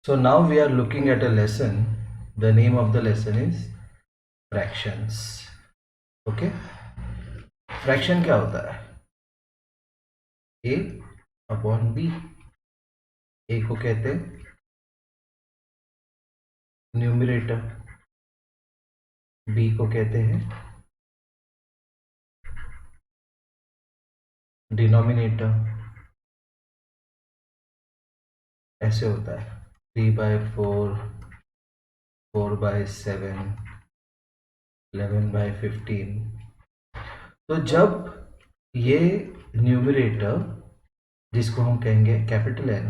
So now we are looking at a lesson. The name of the lesson is fractions. Okay, fraction क्या होता है? A upon B. A को कहते हैं numerator, B को कहते हैं डिनोमिनेटर. ऐसे होता है 3/4, 4/7, 11/15. तो जब ये न्यूमरेटर, जिसको हम कहेंगे कैपिटल N,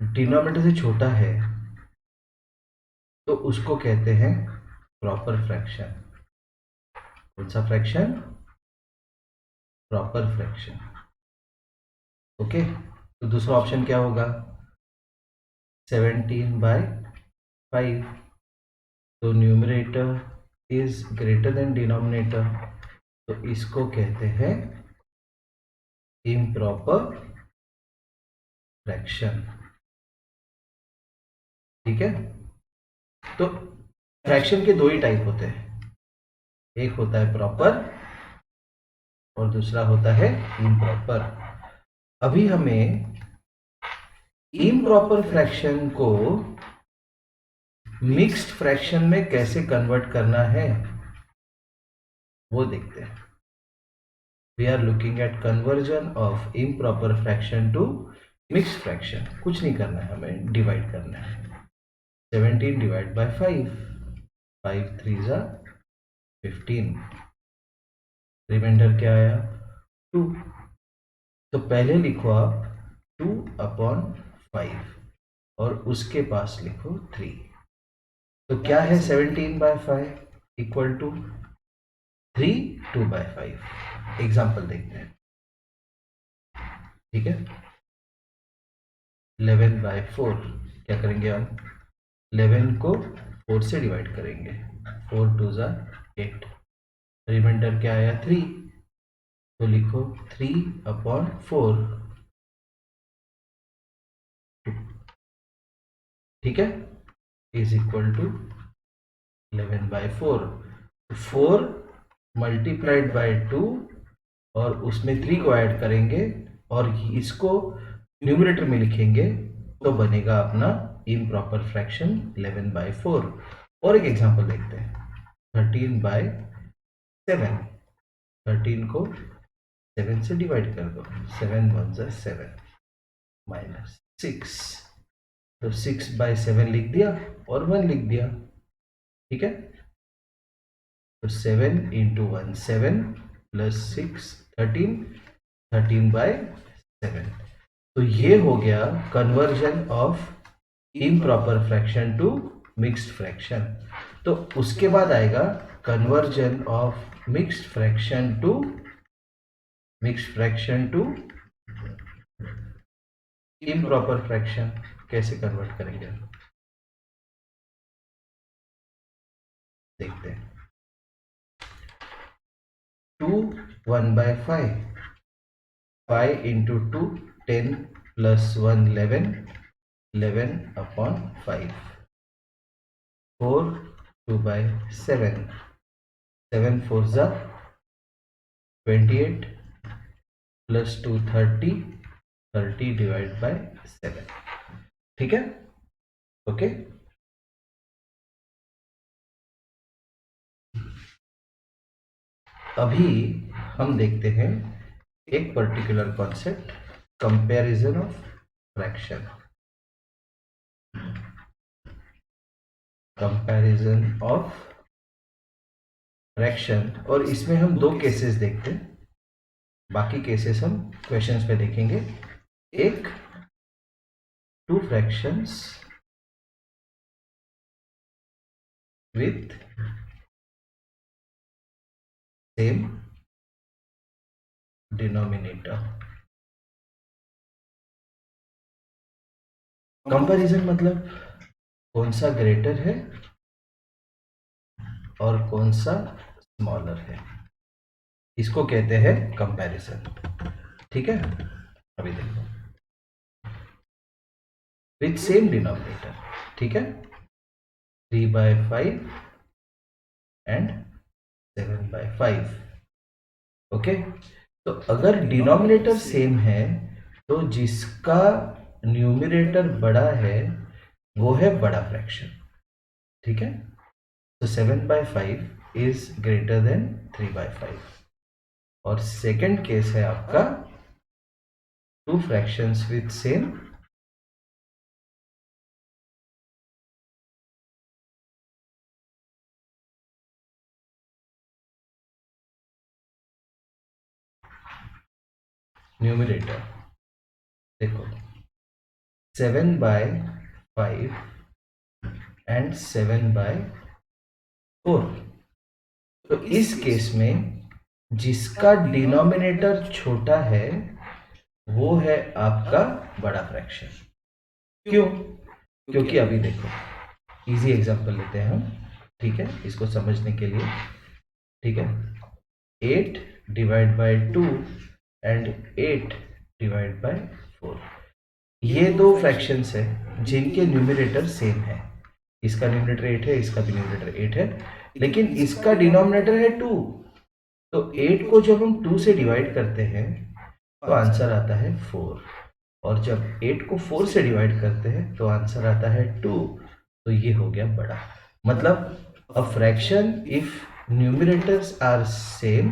डिनोमिनेटर से छोटा है तो उसको कहते हैं प्रॉपर फ्रैक्शन. कौन सा फ्रैक्शन? Proper fraction. ओके, तो दूसरा ऑप्शन क्या होगा? 17/5. तो numerator is greater than denominator, तो इसको कहते हैं इम्प्रॉपर फ्रैक्शन. ठीक है, तो फ्रैक्शन के दो ही टाइप होते हैं, एक होता है प्रॉपर और दूसरा होता है इम्प्रॉपर. अभी हमें इम्प्रॉपर फ्रैक्शन को मिक्स्ड फ्रैक्शन में कैसे कन्वर्ट करना है वो देखते हैं. We are looking at conversion of improper fraction to mixed fraction. कुछ नहीं करना है, हमें डिवाइड करना है. 17 डिवाइड बाय 5, 5 3 जा 15, रिमाइंडर क्या आया? 2. तो पहले लिखो आप 2/5 और उसके पास लिखो 3. तो क्या है 17/5 इक्वल टू 3 2/5. एग्जाम्पल देखते हैं. ठीक है, 11/4 क्या करेंगे हम? 11 को 4 से डिवाइड करेंगे. 4 2 जा 8, रिमाइंडर क्या आया? 3. तो लिखो 3/4. ठीक है, is equal to 11/4. 4 multiplied by 2 और उसमें 3 को ऐड करेंगे और इसको न्यूमरेटर में लिखेंगे तो बनेगा अपना इम्प्रॉपर फ्रैक्शन 11/4. और एक एग्जांपल देखते हैं. 13/7. 13 को 7 से डिवाइड कर दो. 7 1 जा 7 माइनस 6. तो 6/7 लिख दिया और 1 लिख दिया. ठीक है, तो 7 इंटू 1 7 प्लस 6 13, 13/7. तो ये हो गया conversion of improper fraction to mixed fraction. तो उसके बाद आएगा conversion of mixed fraction to improper fraction. कैसे कन्वर्ट करेंगे देखते हैं. 2 1/5, 5 into 2 10 plus 1 11, 11/5. 4 2/7, 7 4 जा 28 plus 2 30, 30 डिवाइड बाय 7. ठीक है, ओके. अभी हम देखते हैं एक particular concept, comparison of fraction. Comparison of fraction, और इसमें हम दो केसेस देखते हैं. बाकी केसेस हम क्वेश्चंस पे देखेंगे. एक, 2 fractions with same denominator. Comparison मतलब कौन सा ग्रेटर है और कौन सा स्मॉलर है, इसको कहते हैं कंपैरिजन. ठीक है, अभी देखो विथ सेम डिनोमिनेटर, ठीक है, 3/5 एंड 7/5। ओके, तो अगर डिनोमिनेटर सेम है तो जिसका न्यूमरेटर बड़ा है वो है बड़ा फ्रैक्शन, ठीक है। तो 7/5 इज ग्रेटर देन 3/5। और सेकंड केस है आपका two fractions with same numerator. देखो 7/5 एंड 7/4। तो इस केस में जिसका डिनोमिनेटर छोटा है वो है आपका बड़ा फ्रैक्शन। क्यों? क्योंकि अभी देखो इजी एग्जांपल लेते हैं हम, ठीक है, इसको समझने के लिए, ठीक है। 8/2 एंड 8/4, ये दो फ्रैक्शंस है जिनके न्यूमरेटर सेम है। इसका न्यूमरेटर 8 है, इसका भी न्यूमरेटर 8 है, लेकिन इसका डिनोमिनेटर है 2। तो 8 को जब हम 2 से डिवाइड करते हैं तो आंसर आता है 4, और जब 8 को 4 से डिवाइड करते हैं तो आंसर आता है 2। तो ये हो गया बड़ा। मतलब a fraction if numerators are same,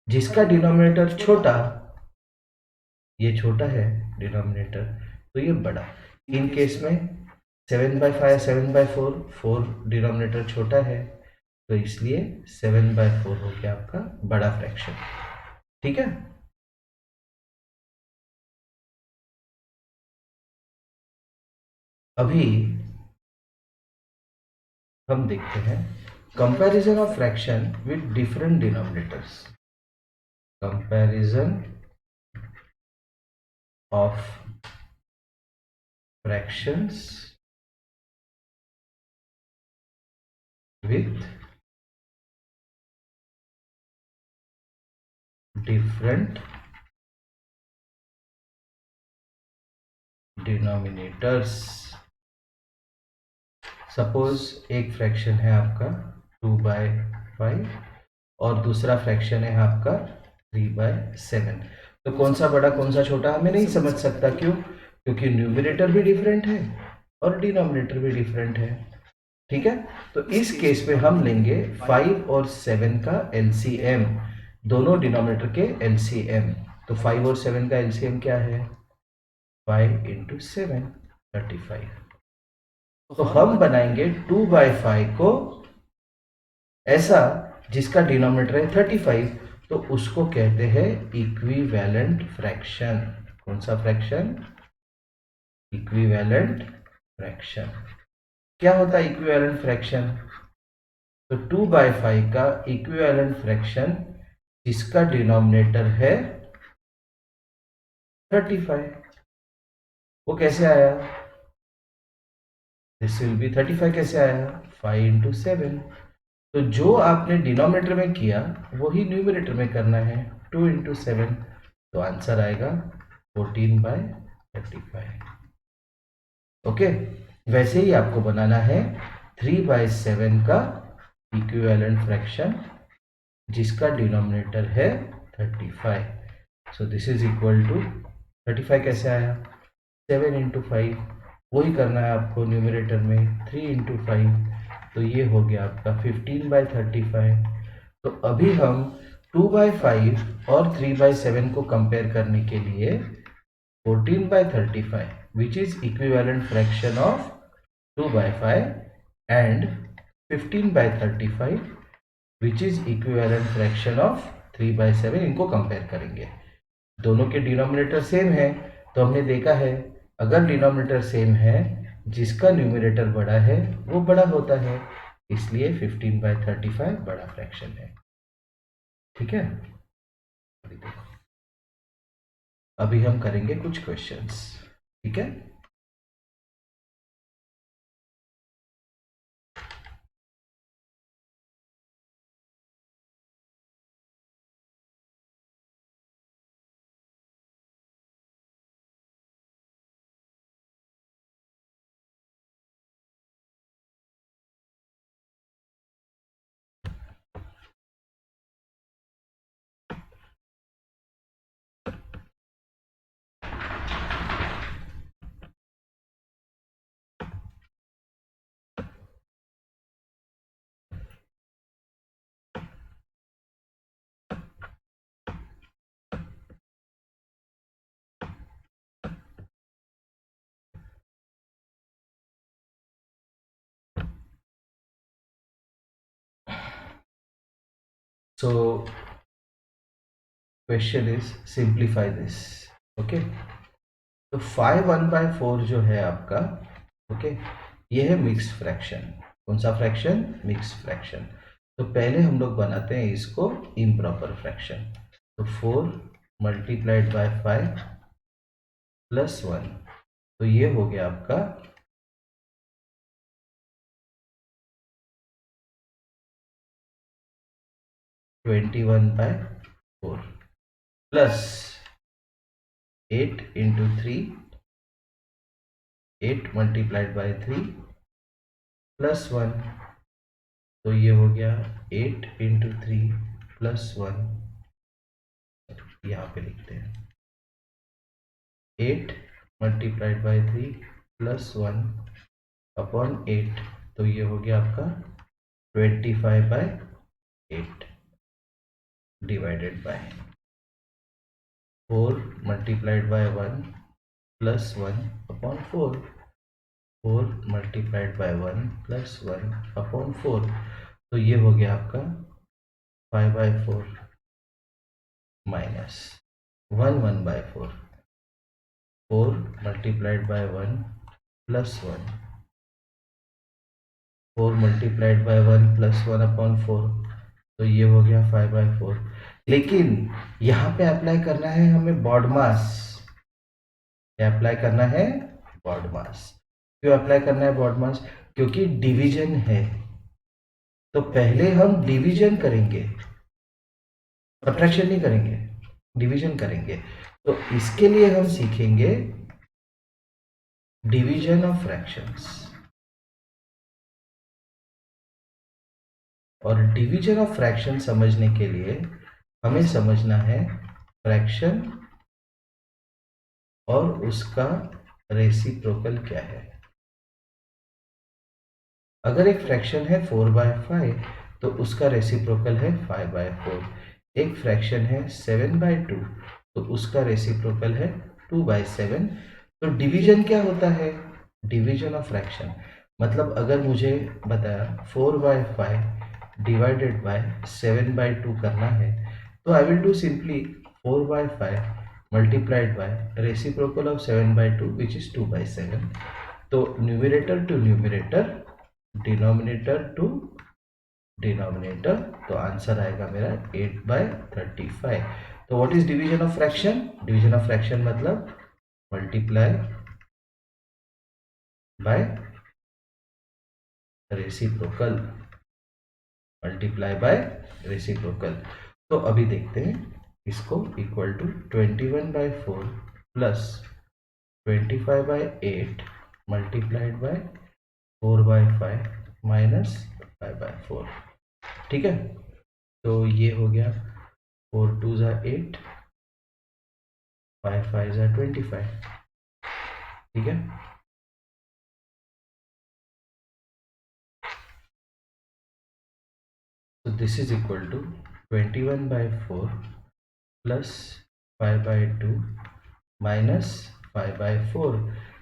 जिसका डिनोमिनेटर छोटा, ये छोटा है डिनोमिनेटर, तो ये बड़ा। इन केस में 7/5 7/4, 4 डिनोमिनेटर छोटा है, तो इसलिए 7/4 हो गया आपका बड़ा फ्रैक्शन, ठीक है। अभी हम देखते हैं comparison of fraction with different denominators. Comparison of fractions with different denominators. Suppose एक फ्रैक्शन है आपका 2/5 और दूसरा फ्रैक्शन है आपका 3/7। तो कौन सा बड़ा कौन सा छोटा हमें नहीं समझ सकता। क्यों? क्योंकि न्यूमरेटर भी डिफरेंट है और डिनोमिनेटर भी डिफरेंट है, ठीक है। तो इस केस में हम लेंगे 5 और 7 का एलसीएम, दोनों डिनोमिनेटर के एलसीएम। तो 5 और 7 का एलसीएम क्या है? 5 इंटू 7 35। तो हम बनाएंगे 2/5 को ऐसा जिसका डिनोमिनेटर है 35, तो उसको कहते हैं इक्विवेलेंट फ्रैक्शन। कौन सा फ्रैक्शन? Equivalent fraction. क्या होता है इक्विवेलेंट फ्रैक्शन? तो 2/5 का इक्विवेलेंट फ्रैक्शन जिसका डिनोमिनेटर है 35, वो कैसे आया? दिस विल बी 35 कैसे आया? 5 इंटू 7। तो जो आपने डिनोमिनेटर में किया वही न्यूमरेटर में करना है, 2 इंटू 7। तो आंसर आएगा 14/35। ओके, वैसे ही आपको बनाना है 3/7 का इक्विवेलेंट फ्रैक्शन जिसका डिनोमिनेटर है 35। So this is equal to 35 कैसे आया? 7 इंटू 5, वही करना है आपको न्यूमरेटर में 3 इंटू 5। तो ये हो गया आपका 15/35। तो अभी हम 2/5 और 3/7 को कंपेयर करने के लिए 14/35 which is equivalent fraction of 2/5 and 15/35 which is equivalent fraction of 3/7, इनको कंपेयर करेंगे। दोनों के डिनोमिनेटर सेम है, तो हमने देखा है अगर डिनोमिनेटर सेम है जिसका न्यूमरेटर बड़ा है वो बड़ा होता है, इसलिए 15/35 बड़ा फ्रैक्शन है, ठीक है। अभी देखो, अभी हम करेंगे कुछ क्वेश्चंस, ठीक है। So question is simplify this. Okay, तो 5/1/4 जो है आपका, ओके, ये है मिक्स फ्रैक्शन. कौन सा फ्रैक्शन? Mix fraction. तो पहले हम लोग बनाते हैं इसको इम्प्रॉपर फ्रैक्शन. तो 4 मल्टीप्लाइड बाय 5 प्लस 1, तो ये हो गया आपका 21/4 plus 8 into 3, 8 multiplied by 3 plus 1, तो ये हो गया 8 इंटू 3 प्लस 1. यहाँ पे लिखते हैं 8 मल्टीप्लाइड बाय 3 प्लस 1 अपॉन 8, तो ये हो गया आपका 25/8 divided by 4 multiplied bye 1 plus 1 upon 4, 4 multiplied bye 1 plus 1 upon 4, तो ये हो गया आपका 5/4 minus 1/4, 4 multiplied bye 1 plus 1, 4 multiplied bye 1 plus 1 upon 4, तो ये हो गया 5/4. लेकिन यहाँ पे अप्लाई करना है हमें बॉड मास. क्या अप्लाई करना है? बॉड मास. क्यों अप्लाई करना है बॉड मास? क्योंकि डिवीजन है, तो पहले हम डिवीजन करेंगे, सब्ट्रैक्शन नहीं करेंगे, डिवीजन करेंगे. तो इसके लिए हम सीखेंगे डिवीजन ऑफ फ्रैक्शंस. और डिवीजन ऑफ फ्रैक्शन समझने के लिए हमें समझना है फ्रैक्शन और उसका रेसिप्रोकल क्या है. अगर एक फ्रैक्शन है 4/5, तो उसका रेसिप्रोकल है 5/4. एक फ्रैक्शन है 7/2, तो उसका रेसिप्रोकल है 2/7. तो डिवीजन क्या होता है? डिवीजन ऑफ फ्रैक्शन मतलब अगर मुझे बताया 4/5 डिवाइडेड बाय 7/2 करना है, तो I will do simply 4/5 multiplied by reciprocal of 7/2 which is 2/7. तो numerator to numerator, denominator to denominator, तो आंसर आएगा मेरा 8/35. तो what is division of fraction? Division of fraction मतलब multiply by reciprocal, multiply by reciprocal. तो अभी देखते हैं इसको. Equal to 21/4 plus 25/8 multiplied by 4/5 minus 5/4. ठीक है, तो ये हो गया 4 2 ज़ा 8, 5 5 ज़ा 25. ठीक है, तो this is equal to 21/4 plus 5/2 minus 5/4.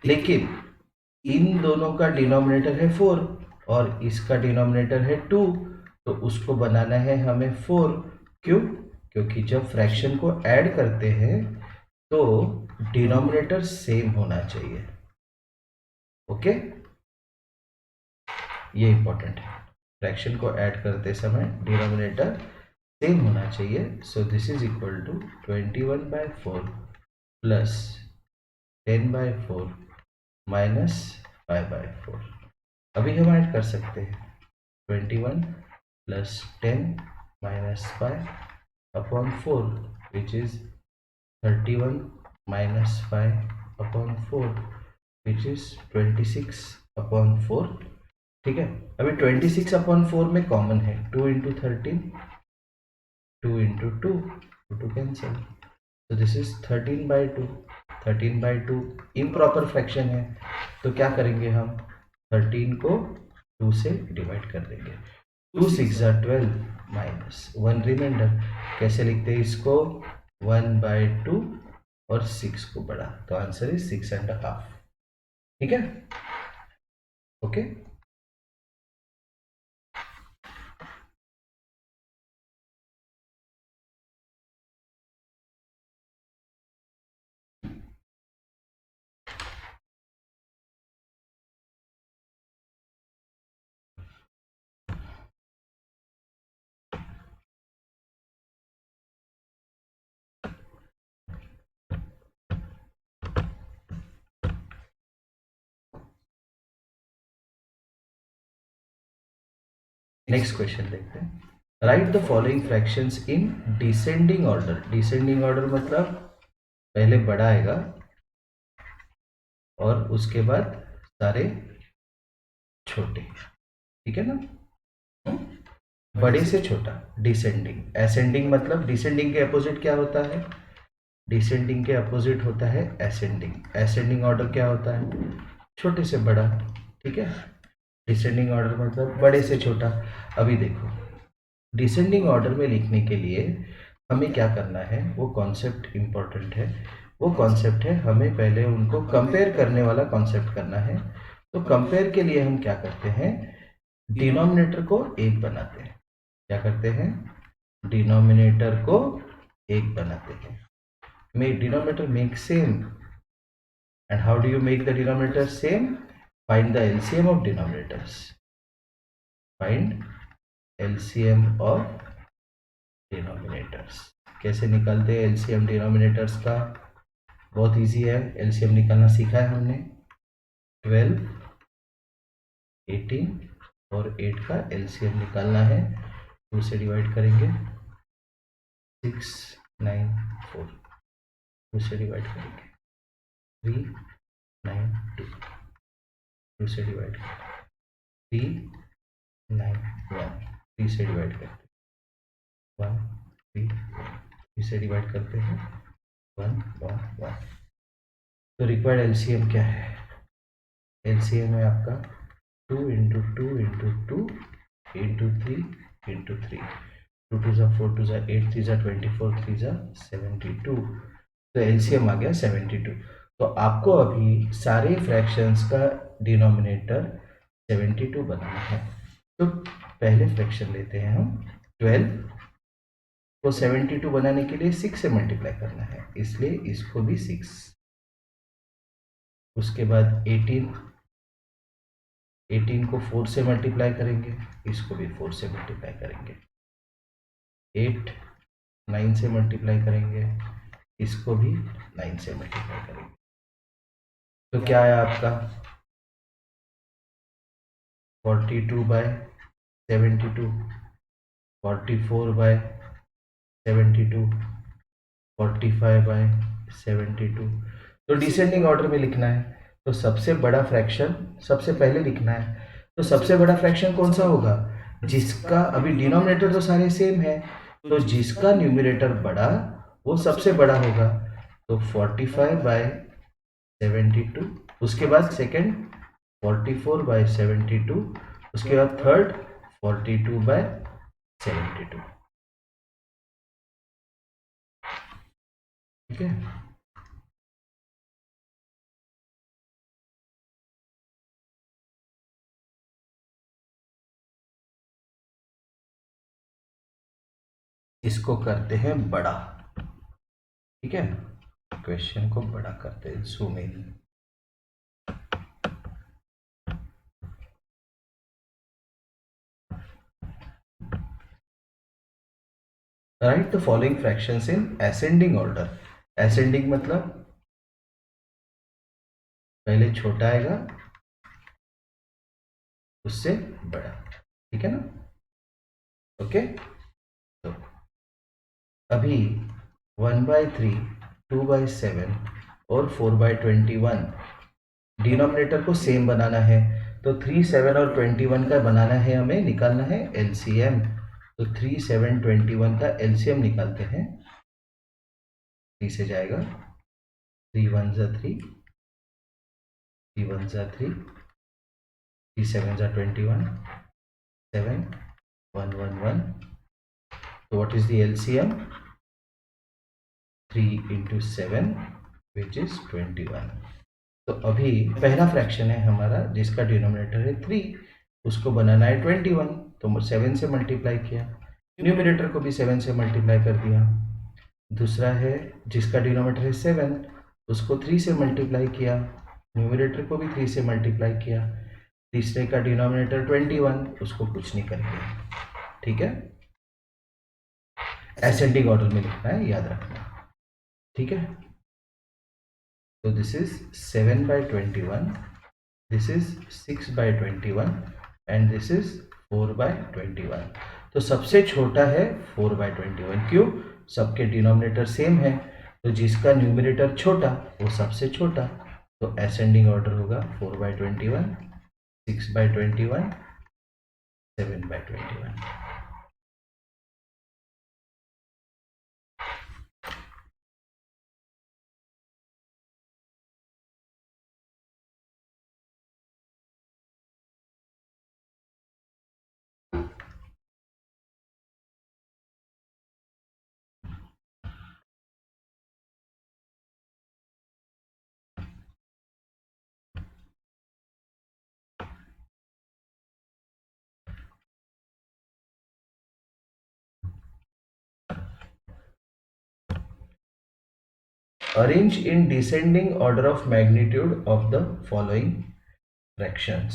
लेकिन इन दोनों का डिनोमिनेटर है 4 और इसका डिनोमिनेटर है 2, तो उसको बनाना है हमें 4. क्यों? क्योंकि जब फ्रैक्शन को ऐड करते हैं तो डिनोमिनेटर सेम होना चाहिए. ओके, ये इंपॉर्टेंट है. फ्रैक्शन को ऐड करते समय डिनोमिनेटर सेम होना चाहिए. So this is equal to 21/4 plus 10/4 minus 5/4. अभी हम ऐड कर सकते हैं 21 plus 10 minus 5 upon 4 which is 31 minus 5 upon 4 which is 26 upon 4. ठीक है, अभी 26/4 में कॉमन है 2 इंटू 13, 2 इंटू 2, 2 कैंसिल, तो दिस इज 13/2. 13/2 इम्प्रॉपर फ्रैक्शन है, तो क्या करेंगे हम 13 को 2 से डिवाइड कर देंगे. 2 6 ज़ा 12 माइनस 1 रिमाइंडर. कैसे लिखते हैं इसको? 1/2 और 6 को बढ़ा, तो आंसर इज 6.5. ठीक है, ओके. नेक्स्ट क्वेश्चन देखते हैं. Right the following fractions in descending order. Descending order मतलब पहले बड़ा आएगा और उसके बाद सारे छोटे. ठीक है ना. बड़े से छोटा. डिसेंडिंग. एसेंडिंग मतलब डिसेंडिंग के अपोजिट क्या होता है? डिसेंडिंग के अपोजिट होता है एसेंडिंग. एसेंडिंग ऑर्डर क्या होता है? छोटे से बड़ा. ठीक है. डिसेंडिंग ऑर्डर मतलब बड़े से छोटा. अभी देखो, डिसेंडिंग ऑर्डर में लिखने के लिए हमें क्या करना है, वो कॉन्सेप्ट इंपॉर्टेंट है. वो कॉन्सेप्ट है, हमें पहले उनको कंपेयर करने वाला कॉन्सेप्ट करना है. तो कंपेयर के लिए हम क्या करते हैं, डिनोमिनेटर को एक बनाते हैं. क्या करते हैं? डिनोमिनेटर को एक बनाते हैं. Make denominator make same. And how do you make the denominator same? Find the LCM of denominators. Find LCM of denominators. कैसे निकालते हैं LCM डिनोमिनेटर्स का? बहुत इजी है. LCM निकालना सीखा है हमने. 12, 18 और 8 का LCM निकालना है. 2 से डिवाइड करेंगे. 6, 9, 4. 2 से डिवाइड करेंगे. 3, 9, 2. 2 से डिवाइड करेंगे. 3, 9, 1. 3 से डिवाइड करते हैं. 1, 3. 3 से डिवाइड करते हैं. 1, 1, 1. तो रिक्वायर्ड एलसीएम क्या है? एलसीएम है आपका 2 इंटू 2 इंटू 2 इंटू 3 इंटू 3. 2 2 ज़ा 4 2 ज़ा 8 3 ज़ा 24 3 ज़ा 72. तो एलसीएम आ गया 72. तो आपको अभी सारे फ्रैक्शंस का डिनोमिनेटर 72 बनाना है. तो पहले फ्रैक्शन लेते हैं हम 12 को 72 बनाने के लिए 6 से मल्टीप्लाई करना है, इसलिए इसको भी 6. उसके बाद 18 को 4 से मल्टीप्लाई करेंगे, इसको भी 4 से मल्टीप्लाई करेंगे. 8 9 से मल्टीप्लाई करेंगे, इसको भी 9 से मल्टीप्लाई करेंगे. तो क्या है आपका 42/72, 44/72, 45/72. तो डिसेंडिंग ऑर्डर में लिखना है. तो सबसे बड़ा फ्रैक्शन सबसे पहले लिखना है. तो सबसे बड़ा फ्रैक्शन कौन सा होगा? जिसका अभी डिनोमिनेटर तो सारे सेम है, तो जिसका न्यूमरेटर बड़ा वो सबसे बड़ा होगा. तो 45/72. उसके बाद सेकंड 44/72. उसके बाद थर्ड 42/72. ठीक है. इसको करते हैं बड़ा. ठीक है. क्वेश्चन को बड़ा करते हैं. Zoom in. Right the following fractions in ascending order. Ascending मतलब पहले छोटा आएगा उससे बड़ा. ठीक है ना. ओके. तो अभी 1/3, 2/7 और 4/21 डिनोमिनेटर को सेम बनाना है. तो 3, 7 और 21 का बनाना है, हमें निकालना है एलसीएम. तो 3, 7, 21 का एलसीएम निकालते हैं. 3 से जाएगा. 3 1 ज़ा 3, 3 1 ज़ा 3, 3 7 ज़ा 21, 7 1 1 1. So what is the LCM? 3 into 7 which is 21. तो अभी पहला फ्रैक्शन है हमारा जिसका डिनोमिनेटर है 3, उसको बनाना है 21. तो 7 से मल्टीप्लाई किया, न्यूमरेटर को भी 7 से मल्टीप्लाई कर दिया. दूसरा है जिसका डिनोमिनेटर है 7, उसको 3 से मल्टीप्लाई किया, न्यूमरेटर को भी 3 से मल्टीप्लाई किया. तीसरे का डिनोमिनेटर 21, उसको कुछ नहीं करेंगे. ठीक है. एसेंडिंग ऑर्डर में लिखना है, याद रखना. ठीक है. तो this is 7/21, this is 6/21 and this is 4/21। तो सबसे छोटा है 4/21। क्यों? सबके डिनोमिनेटर सेम है, तो जिसका न्यूमरेटर छोटा वो सबसे छोटा। तो असेंडिंग ऑर्डर होगा 4/21, 6/21, 7/21। Arrange in descending order of magnitude of the following fractions.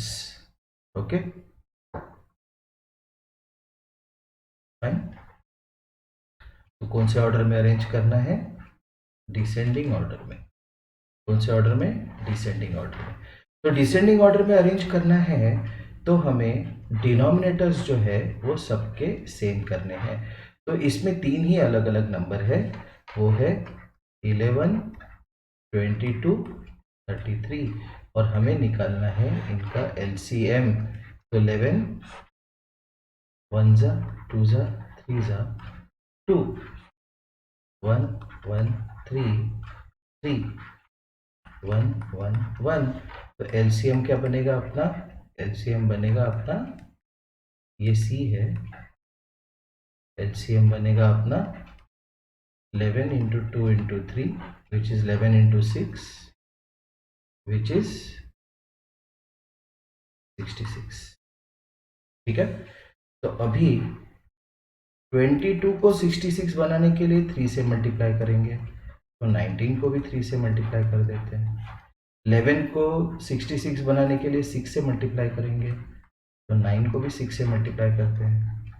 Okay, fine. तो कौन से ऑर्डर में अरेंज करना है? डिसेंडिंग ऑर्डर में। कौन से ऑर्डर में? डिसेंडिंग ऑर्डर में। तो डिसेंडिंग ऑर्डर में अरेंज करना है तो हमें डिनोमिनेटर्स जो है वो सबके सेम करने हैं। तो इसमें तीन ही अलग अलग नंबर है, वो है 11, 22, 33, और हमें निकालना है इनका एलसीएम। तो 11 1 जा 2 जा 3 जा 2, 1 1 3 3, 1 1 1। तो एलसीएम क्या बनेगा अपना? एलसीएम बनेगा अपना, ये सी है, एलसीएम बनेगा अपना 11 into 2 into 3 which is 11 into 6 which is 66। ठीक है, तो अभी 22 को 66 बनाने के लिए 3 से मल्टीप्लाई करेंगे, तो 19 को भी 3 से मल्टीप्लाई कर देते हैं। 11 को 66 बनाने के लिए 6 से मल्टीप्लाई करेंगे, तो 9 को भी 6 से मल्टीप्लाई करते हैं।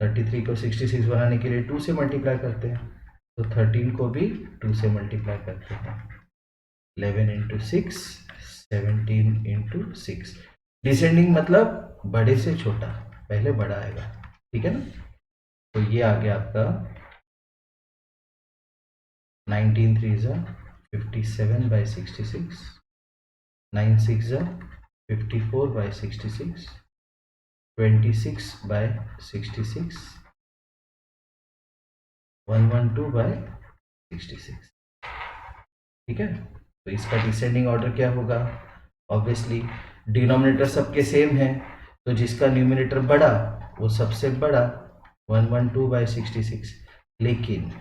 33 को 66 बनाने के लिए 2 से मल्टीप्लाई करते हैं, तो 13 को भी 2 से मल्टीप्लाई करते हैं। 11 इंटू 6, 17 इंटू 6। डिसेंडिंग मतलब बड़े से छोटा, पहले बड़ा आएगा, ठीक है ना। तो ये आ गया आपका 19 3 जा 57/66, 9 6 जा 54/66, 26/66, 112/66। ठीक है, तो इसका डिसेंडिंग ऑर्डर क्या होगा? ऑब्वियसली डिनोमिनेटर सबके सेम है, तो जिसका न्यूमिनेटर बड़ा वो सबसे बड़ा, 112/66। लेकिन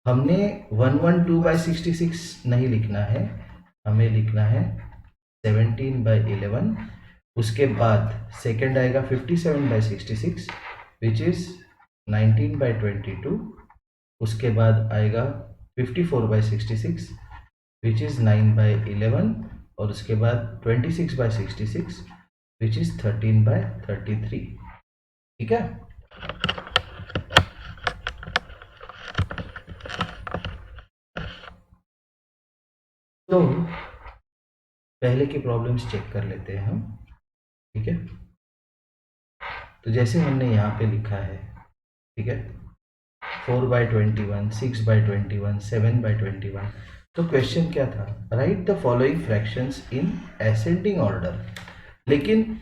हमने 112/66 नहीं लिखना है, हमें लिखना है 17/11। उसके बाद सेकंड आएगा 57/66 विच इज 19/22। उसके बाद आएगा 54/66 विच इज 9/11, और उसके बाद 26/66 विच इज 13/33। ठीक है, तो पहले की प्रॉब्लम्स चेक कर लेते हैं हम। ठीक है, तो जैसे हमने यहाँ पे लिखा है, ठीक है, 4/21, 6/21, 7/21। तो क्वेश्चन क्या था? Right the following fractions in ascending order. लेकिन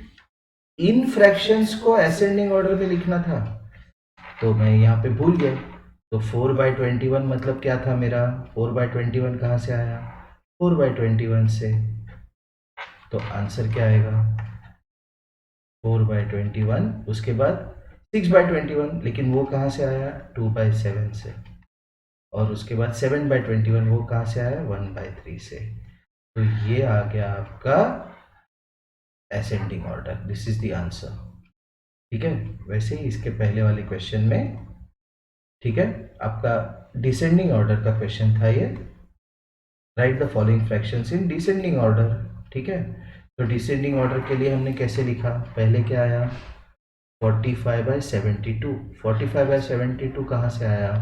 इन फ्रैक्शंस को असेंडिंग ऑर्डर में लिखना था, तो मैं यहाँ पे भूल गया। तो 4/21 मतलब क्या था मेरा? 4/21 कहाँ से आया? 4/21 से। तो आंसर क्या आएगा? 4/21। उसके बाद 6/21, लेकिन वो कहाँ से आया? 2/7 से। और उसके बाद 7/21, वो कहाँ से आया? 1/3 से। तो ये आ गया आपका ascending order. This is the answer. ठीक है, वैसे ही इसके पहले वाले क्वेश्चन में, ठीक है, आपका डिसेंडिंग ऑर्डर का क्वेश्चन था ये। Right the following fractions in descending order. ठीक है, तो डिसेंडिंग ऑर्डर के लिए हमने कैसे लिखा? पहले क्या आया? 45/72। 45/72 कहाँ से आया?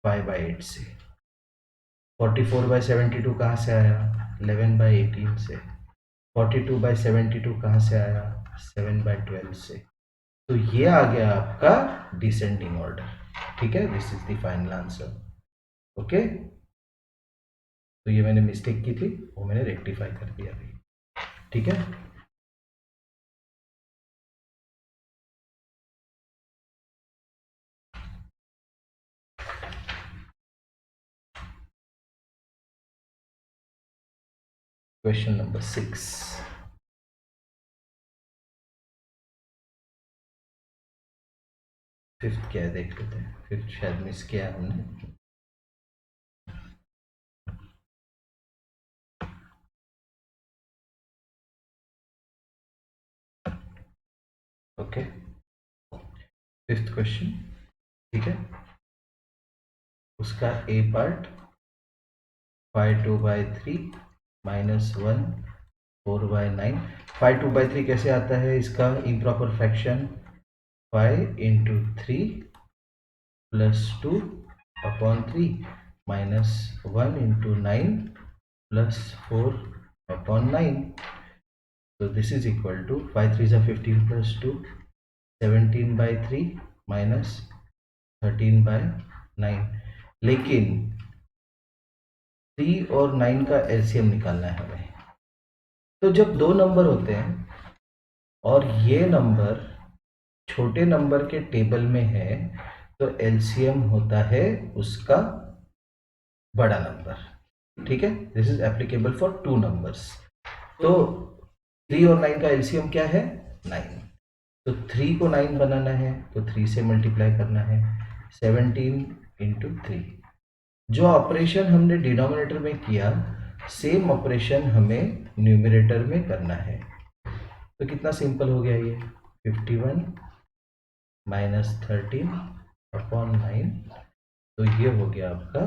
5/8 से। 44/72 कहाँ से आया? 11/18 से। 42/72 कहाँ से आया? 7/12 से। तो ये आ गया आपका डिसेंडिंग ऑर्डर। ठीक है, this is the final answer. Okay, तो ये मैंने मिस्टेक की थी, वो मैंने रेक्टिफाई कर दिया अभी। ठीक है, क्वेश्चन नंबर 6। फिफ्थ क्या है देख लेते हैं, फिफ्थ शायद मिस किया हमने। Okay, fifth question. ठीक है, उसका ए पार्ट 5/2/3 -1 4/9। 5/2/3 कैसे आता है? इसका improper fraction 5 × 3 + 2/3 -1 × 9 + 4/9. So this is equal to 5 3s are 15 + 2 17/3 -13/9। लेकिन 3 और 9 का एलसीएम निकालना है हमें। तो जब दो नंबर होते हैं और ये नंबर छोटे नंबर के टेबल में है, तो एलसीएम होता है उसका बड़ा नंबर। ठीक है, this is applicable for two numbers. तो 3 और 9 का एलसीएम क्या है? 9। तो 3 को 9 बनाना है तो 3 से मल्टीप्लाई करना है, 17 × 3। जो ऑपरेशन हमने डिनोमिनेटर में किया, सेम ऑपरेशन हमें न्यूमरेटर में करना है। तो कितना सिंपल हो गया ये, 51 - 13/9। तो ये हो गया आपका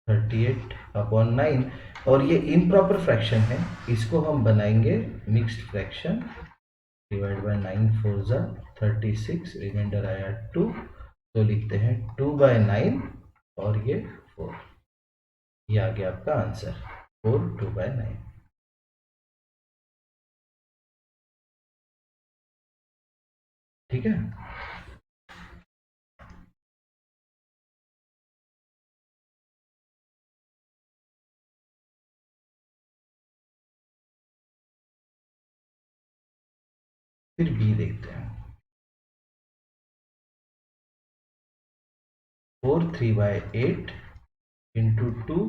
38/9। और ये इम्प्रॉपर फ्रैक्शन है, इसको हम बनाएंगे मिक्स्ड फ्रैक्शन। डिवाइड बाय 9 4 ज़ा 36, रिमाइंडर आया 2, तो लिखते हैं 2/9 और ये 4। ये आ गया आपका आंसर 4 2/9। ठीक है, फिर बी देखते हैं। 4 3/8 into 2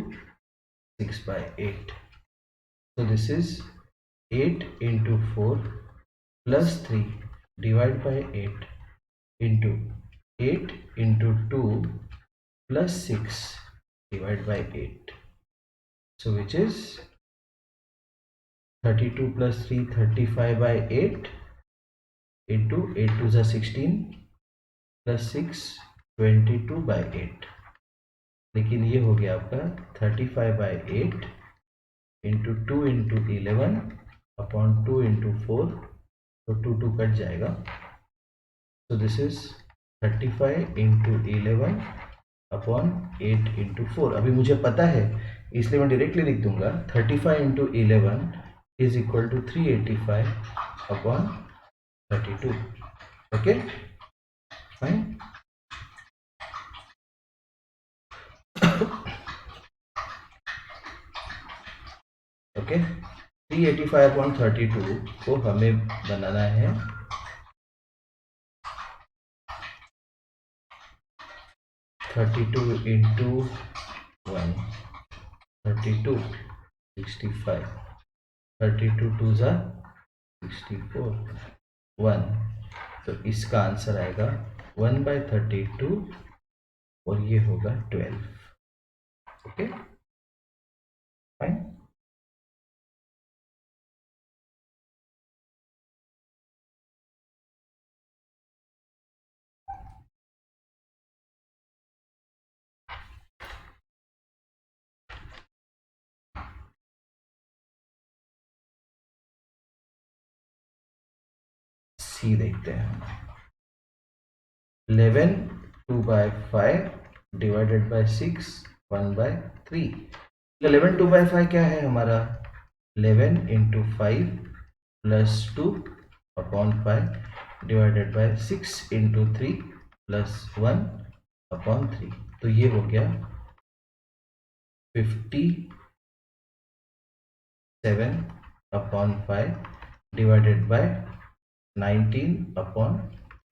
6/8. So this is 8 × 4 plus 3 divide by 8 into 8 × 2 plus 6 divide by 8. So which is 32 plus 3 35/8 into 8 2 is 16 plus 6 22/8। लेकिन ये हो गया आपका 35/8 इंटू 2 × 11 अपॉन 2 × 4, तो 2 2 कट जाएगा। तो दिस इज 35 × 11 अपॉन 8 × 4। अभी मुझे पता है इसलिए मैं डायरेक्टली लिख दूंगा 35 × 11 is equal to 385 upon 32। Okay fine. Okay, 385/32 को हमें बनाना है 32 × 1 32 65 32 2 ज़ा 64 1। तो इसका आंसर आएगा 1/32 और ये होगा 12। Okay fine. सी देखते हैं। 11 2/5 डिवाइडेड बाय 6 1/3। 11 2/5 क्या है हमारा? 11 into 5 plus 2 upon 5 divided by 6 into 3 plus 1 upon 3. तो ये हो गया 57 upon 5 डिवाइडेड बाय 19 अपॉन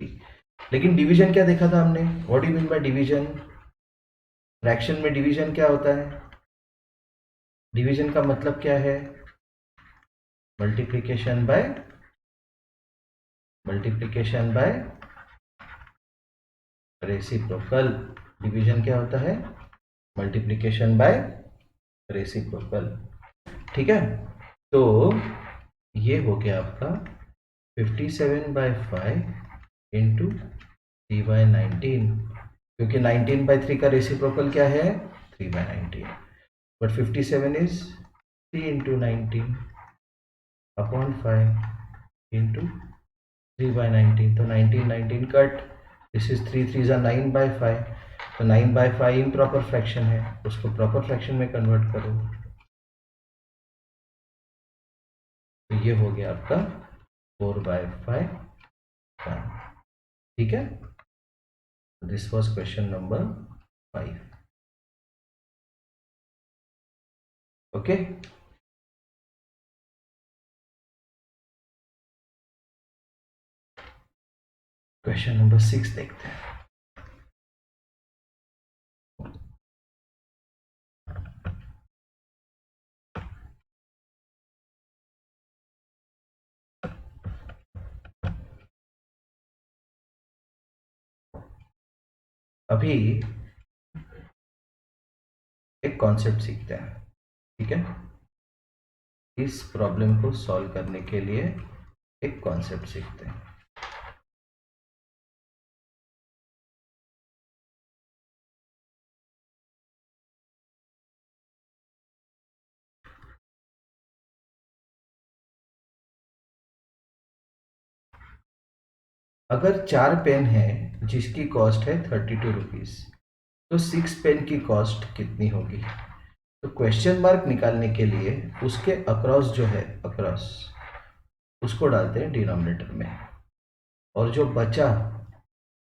3. लेकिन डिवीजन क्या देखा था हमने? What do you mean by division? Fraction में डिवीजन क्या होता है? डिवीजन का मतलब क्या है? Multiplication bye reciprocal. डिवीजन क्या होता है? Multiplication bye reciprocal. ठीक है, तो ये हो गया आपका 57/5 इंटू 3/19, क्योंकि 19/3 का रेसिप्रोकल क्या है? 3/19. But 57 is 3 into 19 upon 5 into 3/19. तो 19 कट, दिस इज 3 3 9/5. तो 9/5 इम्प्रॉपर फ्रैक्शन है, उसको प्रॉपर फ्रैक्शन में कन्वर्ट करो. तो ये हो गया आपका 4/5. ठीक है, this was question number 5. Okay, question number 6 देखते हैं. अभी एक कॉन्सेप्ट सीखते हैं. ठीक है, इस प्रॉब्लम को सॉल्व करने के लिए एक कॉन्सेप्ट सीखते हैं. अगर 4 पेन है जिसकी कॉस्ट है 32 रुपीज, तो 6 पेन की कॉस्ट कितनी होगी? तो क्वेश्चन मार्क निकालने के लिए उसके अक्रॉस जो है, अक्रॉस, उसको डालते हैं डिनोमिनेटर में, और जो बचा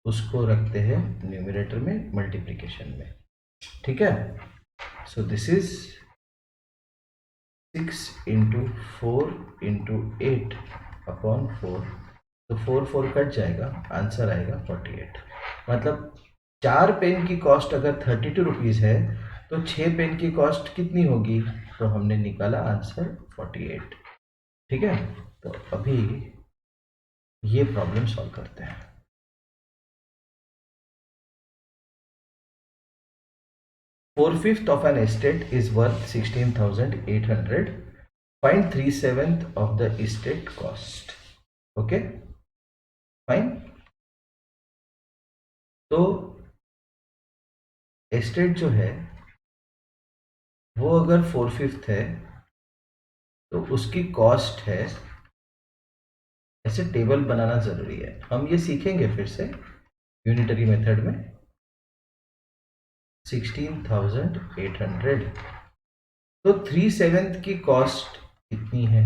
उसको रखते हैं न्यूमरेटर में, मल्टीप्लिकेशन में. ठीक है, सो this is 6 into 4 into 8 upon 4. तो 4 4 कट जाएगा, आंसर आएगा 48. मतलब 4 पेन की कॉस्ट अगर 32 रुपीज़ है, तो 6 पेन की कॉस्ट कितनी होगी? तो हमने निकाला आंसर 48. ठीक है, तो अभी ये प्रॉब्लम सॉल्व करते हैं. 4/5 of an estate is worth 16,800. Find 3/7 of the estate cost. Okay, fine. तो एस्टेट जो है वो अगर 4/5 है, तो उसकी कॉस्ट है, ऐसे टेबल बनाना जरूरी है. हम ये सीखेंगे फिर से यूनिटरी मेथड में. 16,800. तो 3/7 की कॉस्ट कितनी है?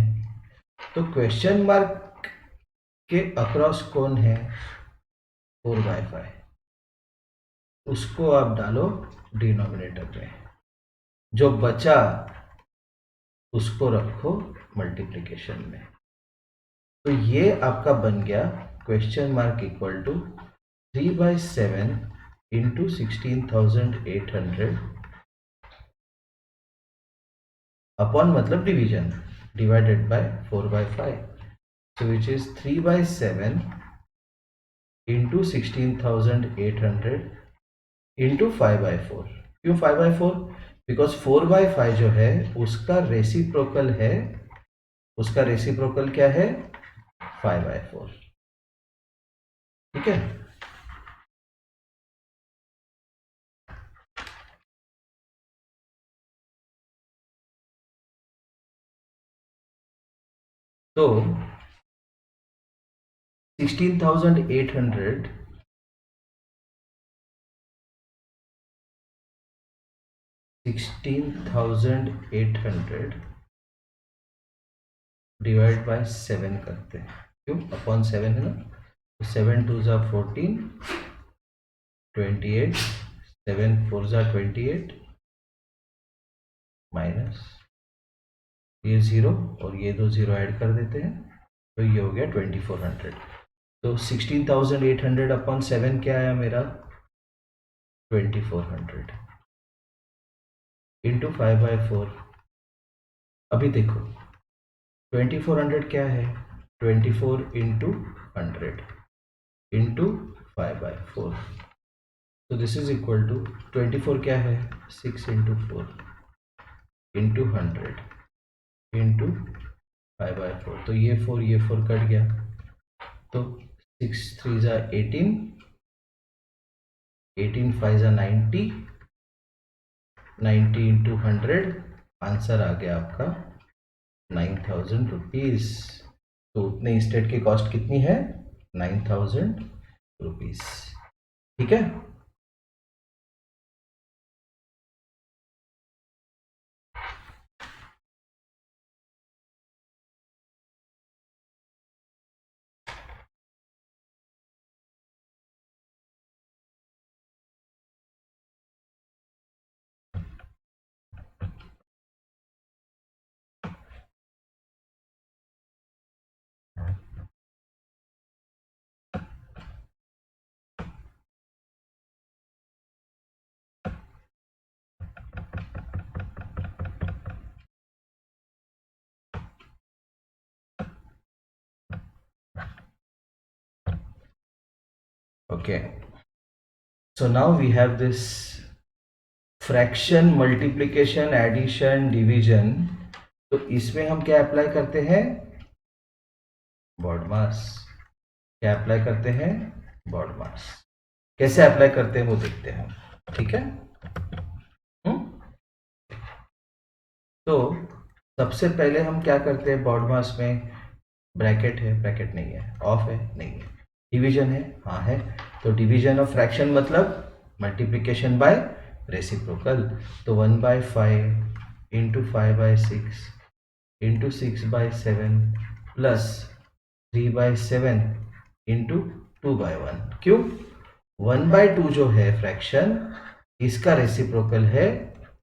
तो क्वेश्चन मार्क के अक्रॉस कौन है? 4/5. उसको आप डालो डिनोमिनेटर में, जो बचा उसको रखो मल्टीप्लिकेशन में. तो ये आपका बन गया question mark equal to 3/7 into 16,800 upon, मतलब division, divided by 4/5. So which is 3/7 into 16,800 into 5/4. क्यों 5/4? बिकॉज 4/5 जो है उसका रेसिप्रोकल है, उसका रेसिप्रोकल क्या है? 5/4. ठीक है, तो 16,800 16,800 डिवाइड बाय 7 करते हैं, क्यों? अपॉन 7 है ना, तो 7 2 ज़ा 14, 28, 7 4 ज़ा 28 माइनस ये 0 और ये 2 0 ऐड कर देते हैं, तो ये हो गया 2400। तो 16,800 अपॉन 7 क्या आया मेरा? 2400 इंटू 5/4। अभी देखो 2400 क्या है? 24 इंटू 100 इंटू 5/4, तो दिस इज इक्वल टू 24 क्या है? 6 इंटू 4 इंटू 100 इंटू 5/4, तो ये 4 कट गया, तो 6 3 ज़ा 18, 18 5 ज़ा 90, 90 इंटू 100, आंसर आ गया आपका 9,000 रुपीज़। तो उतने स्टेट की कॉस्ट कितनी है? 9,000 रुपीज़। ठीक है, okay, so now we have this fraction, multiplication, addition, division. तो इसमें हम क्या अप्लाई करते हैं? बॉडमास। क्या अप्लाई करते हैं? बॉडमास। कैसे अप्लाई करते हैं वो देखते हैं, ठीक है। तो सबसे पहले हम क्या करते हैं? बॉडमास में ब्रैकेट है, ब्रैकेट नहीं है, ऑफ है, नहीं है, डिवीजन है, हाँ है, तो डिवीजन ऑफ फ्रैक्शन मतलब मल्टीप्लिकेशन बाय रेसिप्रोकल। तो 1/5 इंटू 5/6 इंटू 6/7 प्लस 3/7 इंटू 2/1। क्यों? 1/2 जो है फ्रैक्शन, इसका रेसिप्रोकल है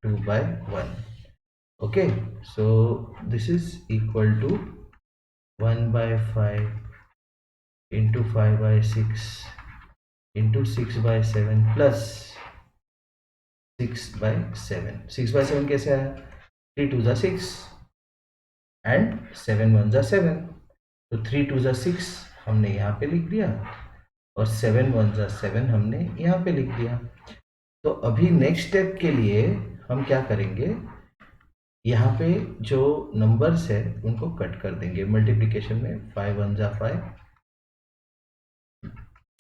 2/1। Okay, so this is equal to 1/5 into 5/6 into 6/7 plus 6/7। 6/7 कैसे आया? 3 2 ज़ा 6 एंड 7 1 ज़ा 7, तो 3 2 ज़ा 6 हमने यहाँ पे लिख दिया और 7 1 ज़ा 7 हमने यहाँ पे लिख दिया। तो अभी नेक्स्ट स्टेप के लिए हम क्या करेंगे? यहाँ पे जो नंबर्स है उनको कट कर देंगे मल्टीप्लिकेशन में। 5 1 ज़ा 5,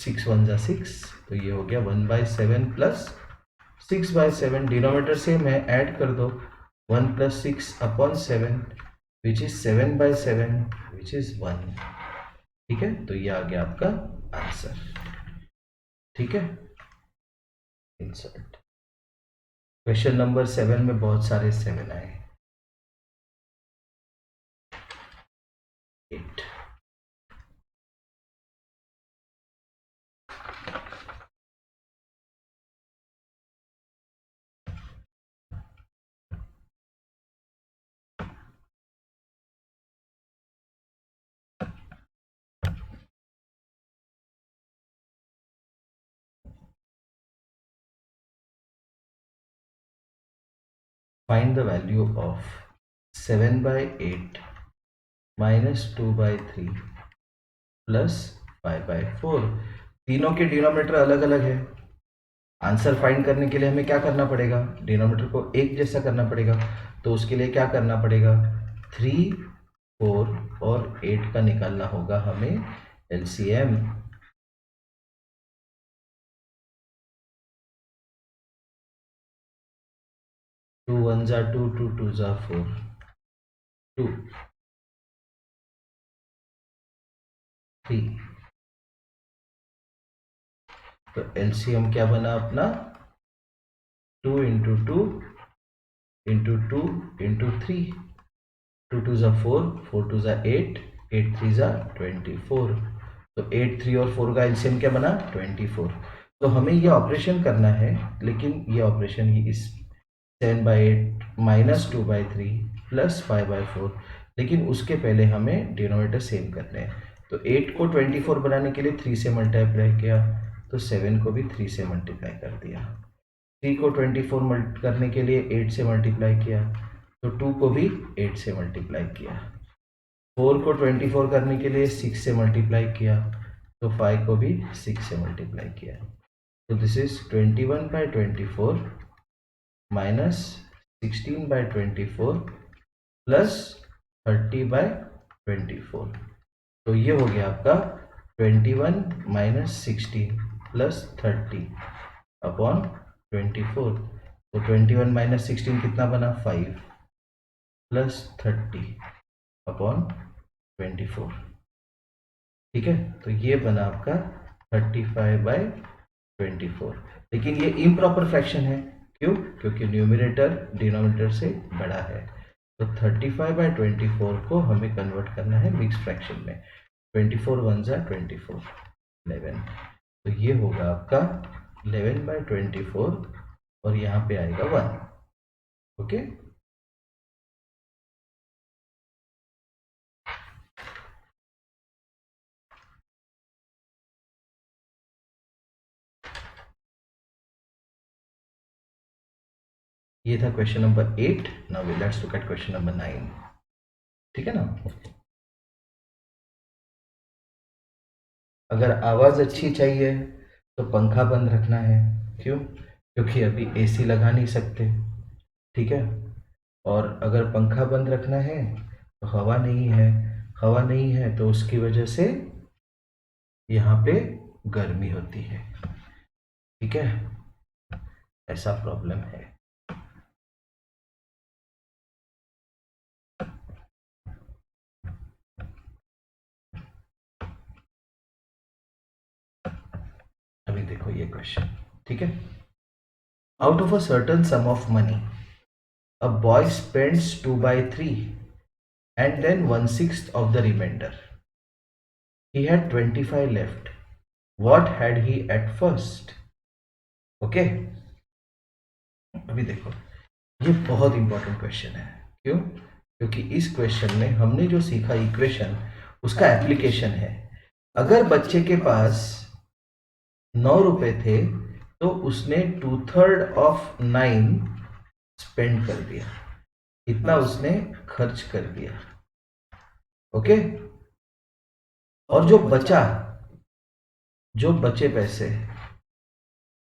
6 1 ज़ा 6, तो ये हो गया 1/7 प्लस 6/7। डिनोमिनेटर से मैं ऐड कर दो 1 plus 6 upon 7 which is 7/7 which is 1। ठीक है, तो ये आ गया आपका आंसर। ठीक है, इंसर्ट। क्वेश्चन नंबर 7 में बहुत सारे 7 आए। 8। Find the value of 7/8 minus 2/3 plus 5/4। तीनों के डिनोमिनेटर अलग अलग है। आंसर फाइंड करने के लिए हमें क्या करना पड़ेगा? डिनोमिनेटर को एक जैसा करना पड़ेगा। तो उसके लिए क्या करना पड़ेगा? 3 4 और 8 का निकालना होगा हमें एलसीएम। 2 1 ज़ा 2, 2 2 ज़ा 4, 2 3। तो एलसीएम क्या बना अपना? 2 इंटू 2 इंटू 2 इंटू 3, 2 2 ज़ा 4, 4 2 ज़ा 8, 8 3 ज़ा 24। तो 8 3 और 4 का एलसीएम क्या बना 24। तो हमें ये ऑपरेशन करना है, लेकिन ये ऑपरेशन ही इस 7/8 माइनस 2/3 प्लस 5/4, लेकिन उसके पहले हमें डिनोमिनेटर सेम करने हैं। तो 8 को 24 बनाने के लिए 3 से मल्टीप्लाई किया, तो 7 को भी 3 से मल्टीप्लाई कर दिया। 3 को 24 करने के लिए 8 से मल्टीप्लाई किया, तो 2 को भी 8 से मल्टीप्लाई किया। 4 को 24 करने के लिए 6 से मल्टीप्लाई किया, तो 5 को भी 6 से मल्टीप्लाई किया। तो दिस इज 21/24 माइनस 16/24 प्लस 30/24। तो ये हो गया आपका 21 माइनस 16 प्लस 30 अपॉन 24। तो 21 माइनस 16 कितना बना 5 प्लस 30 अपॉन 24। ठीक है, तो ये बना आपका 35/24। लेकिन ये इम्प्रॉपर फ्रैक्शन है, क्यों? क्योंकि न्यूमरेटर डिनोमिनेटर से बड़ा है। तो 35/24 को हमें कन्वर्ट करना है मिक्स फ्रैक्शन में। 24 1 ज़ा 24, 11। तो ये होगा आपका 11/24 और यहाँ पे आएगा 1। ओके, ये था question number 8। Now let's look at question number 9। ठीक है ना? अगर आवाज अच्छी चाहिए तो पंखा बंद रखना है। क्यों? क्योंकि अभी एसी लगा नहीं सकते। ठीक है, और अगर पंखा बंद रखना है तो हवा नहीं है, हवा नहीं है तो उसकी वजह से यहाँ पे गर्मी होती है। ठीक है, ऐसा प्रॉब्लम है। अभी देखो ये क्वेश्चन। ठीक है, out of a certain sum of money a boy spends 2/3 and then 1/6 of the remainder. He had 25 left. What had he at first? Okay, अभी देखो ये बहुत इंपॉर्टेंट क्वेश्चन है। क्यों? क्योंकि इस क्वेश्चन में हमने जो सीखा इक्वेशन उसका एप्लीकेशन है। अगर बच्चे के पास 9 रुपए थे तो उसने 2/3 ऑफ 9 स्पेंड कर दिया, इतना उसने खर्च कर दिया। ओके, और जो बचे पैसे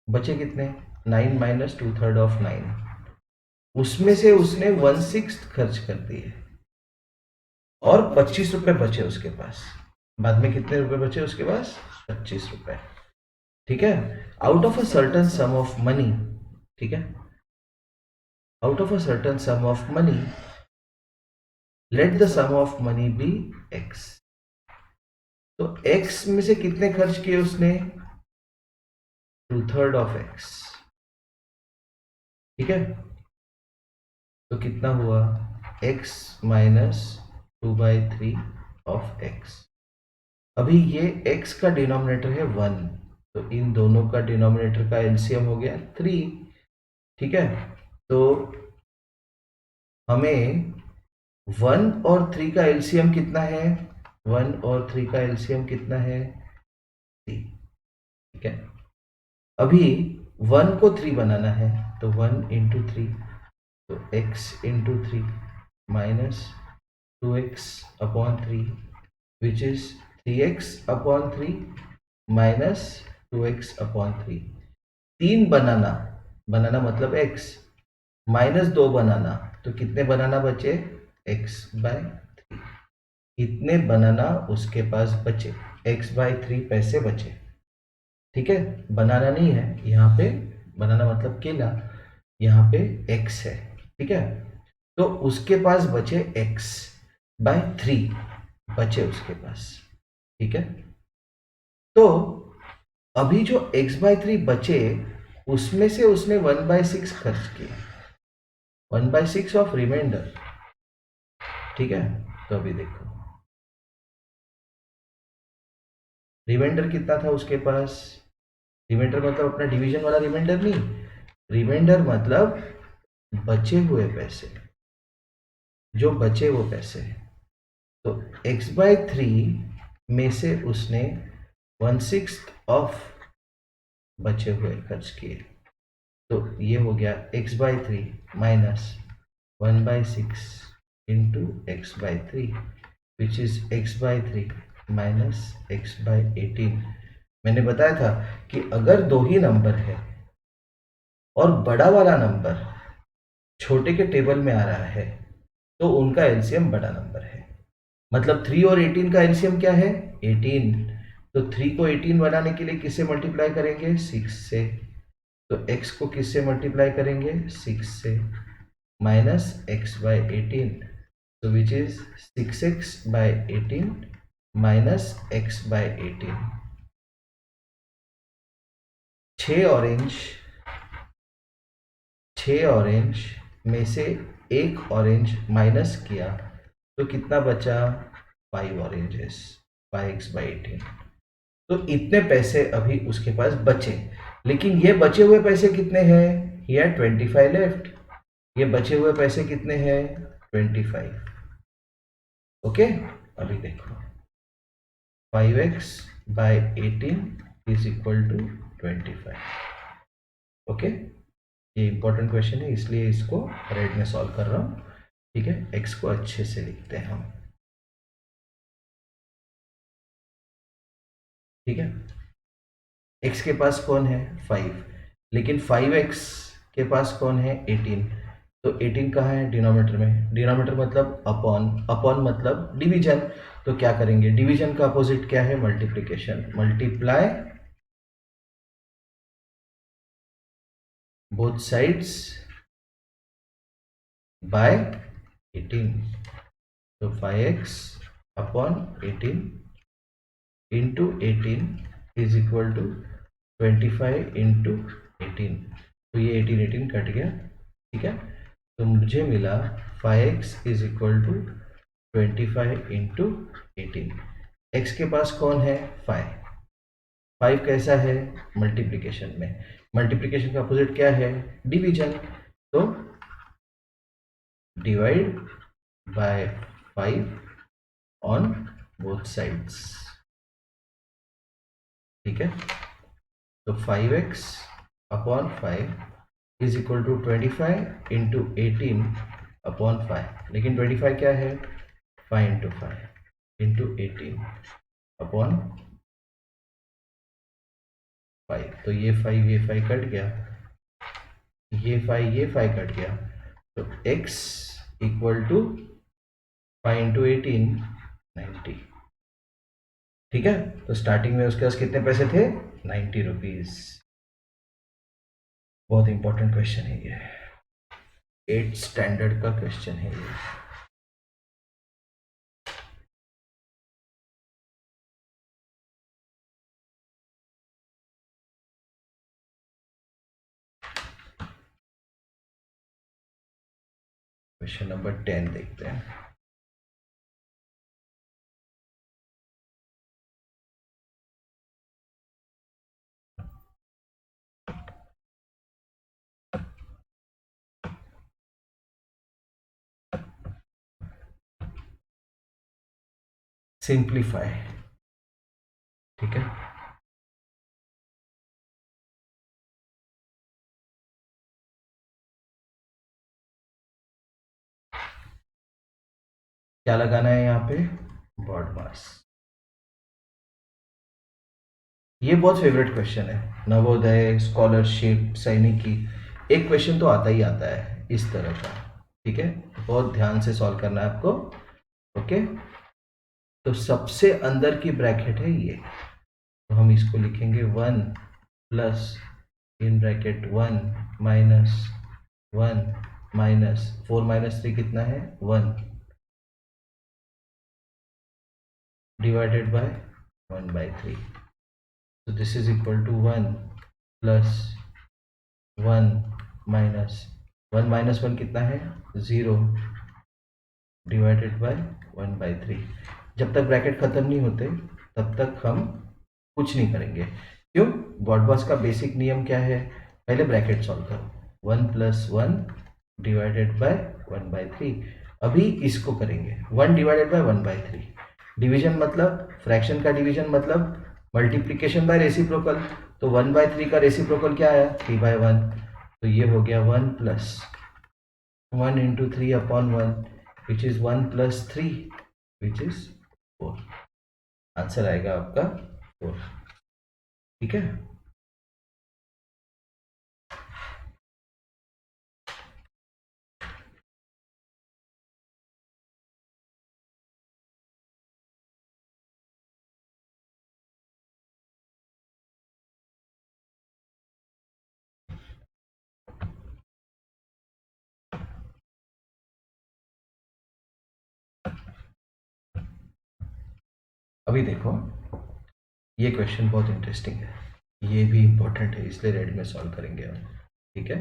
बचे कितने 9 माइनस 2/3 ऑफ 9, उसमें से उसने 1/6 खर्च कर दिए और 25 रुपए बचे उसके पास। बाद में कितने रुपए बचे उसके पास 25 रुपए। ठीक है, out of a certain sum of money. ठीक है, out of a certain sum of money let the sum of money be x. तो x में से कितने खर्च किए उसने 2/3 ऑफ x। ठीक है, तो कितना हुआ x माइनस 2/3 ऑफ x। अभी ये x का डिनोमिनेटर है 1, तो इन दोनों का डिनोमिनेटर का एलसीएम हो गया 3। ठीक है, तो हमें 1 और 3 का एलसीएम कितना है 1 और 3 का एलसीएम कितना है 3। ठीक है, अभी 1 को 3 बनाना है तो 1 इंटू 3, तो x into 3 minus 2x upon 3 which is 3x upon 3 minus 2x upon 3। 3 बनाना मतलब x, माइनस 2 बनाना तो कितने बनाना बचे x/3। इतने बनाना उसके पास बचे, x/3 पैसे बचे। ठीक है, बनाना नहीं है यहाँ पे, बनाना मतलब केला, यहाँ पे x है। ठीक है, तो उसके पास बचे x/3 बचे उसके पास। ठीक है, तो अभी जो x/3 बचे उसमें से उसने 1/6 खर्च किया, 1/6 ऑफ रिमाइंडर। ठीक है, तो अभी देखो रिमाइंडर कितना था उसके पास। रिमाइंडर मतलब अपना डिवीजन वाला रिमाइंडर नहीं, रिमाइंडर मतलब बचे हुए पैसे, जो बचे वो पैसे। तो x/3 में से उसने 1/6 ऑफ बचे हुए खर्च किए, तो ये हो गया x/3 minus 1/6 into x/3 which is x/3 minus x/18। मैंने बताया था कि अगर दो ही नंबर है और बड़ा वाला नंबर छोटे के टेबल में आ रहा है तो उनका एलसीएम बड़ा नंबर है। मतलब 3 और 18 का एलसीएम क्या है 18। तो 3 को 18 बनाने के लिए किससे मल्टीप्लाई करेंगे 6 से। तो x को किससे मल्टीप्लाई करेंगे 6 से माइनस x/18, तो which is 6x/18 minus x/18। 6 orange में से एक ऑरेंज माइनस किया तो कितना बचा 5 ऑरेंजेस 5x/18। तो इतने पैसे अभी उसके पास बचे, लेकिन ये बचे हुए पैसे कितने हैं, ही हैड 25 लेफ्ट। ये बचे हुए पैसे कितने हैं 25। ओके, अभी देखो 5x/18 is equal to 25। Okay, ये इंपॉर्टेंट क्वेश्चन है इसलिए इसको रेड में सॉल्व कर रहा हूँ। ठीक है, x को अच्छे से लिखते हैं हम। ठीक है, x के पास कौन है 5, लेकिन 5x के पास कौन है 18। तो 18 कहाँ है डिनोमिनेटर में, डिनोमिनेटर मतलब अपॉन, अपॉन मतलब डिवीजन। तो क्या करेंगे, डिवीजन का अपोजिट क्या है multiplication, multiply both sides by 18। तो 5x upon 18 into 18 is equal to 25 into 18। तो ये 18 कट गया। ठीक है, तो मुझे मिला 5x is equal to 25 into 18। x के पास कौन है 5, 5 कैसा है मल्टीप्लिकेशन में, मल्टीप्लिकेशन का अपोजिट क्या है डिवीजन। तो divide by 5 on both sides. ठीक है, तो 5x upon 5 is equal to 25 into 18 upon 5, लेकिन 25 क्या है 5 इंटू 5 इंटू 18 अपॉन 5। तो ये 5 कट गया, ये 5 कट गया, तो x इक्वल टू 5 इंटू 18 90। ठीक है, तो स्टार्टिंग में उसके पास कितने पैसे थे 90 रुपीज। बहुत इंपॉर्टेंट क्वेश्चन है ये, 8th स्टैंडर्ड का क्वेश्चन है ये। क्वेश्चन नंबर 10 देखते हैं। सिंप्लीफाई। ठीक है, क्या लगाना है यहाँ पे बॉड मास। ये बहुत फेवरेट क्वेश्चन है, नवोदय स्कॉलरशिप सैनिकी, एक क्वेश्चन तो आता ही आता है इस तरह का। ठीक है, बहुत ध्यान से सॉल्व करना है आपको। ओके, तो सबसे अंदर की ब्रैकेट है ये, तो हम इसको लिखेंगे 1 plus in bracket 1 minus 1 minus 4 minus 3 कितना है 1 divided by 1/3। So this is equal to 1 plus 1 minus 1 minus 1 कितना है 0 डिवाइडेड बाय 1/3। जब तक ब्रैकेट खत्म नहीं होते तब तक हम कुछ नहीं करेंगे। क्यों? गॉड-बॉस का बेसिक नियम क्या है? पहले ब्रैकेट सॉल्व करो। 1 + 1 डिवाइडेड बाय 1/3। अभी इसको करेंगे 1 डिवाइडेड बाय 1/3। डिवीजन मतलब फ्रैक्शन का डिवीजन मतलब मल्टीप्लिकेशन बाय रेसिप्रोकल। तो 1/3 का रेसिप्रोकल क्या आया? 3/1। तो ये हो गया 1 + 1 × 3/1 which is 1 + 3 which is 4। Answer आएगा आपका 4। ठीक है। अभी देखो, ये क्वेश्चन बहुत इंटरेस्टिंग है, ये भी इंपॉर्टेंट है, इसलिए रेड में सॉल्व करेंगे हम। ठीक है।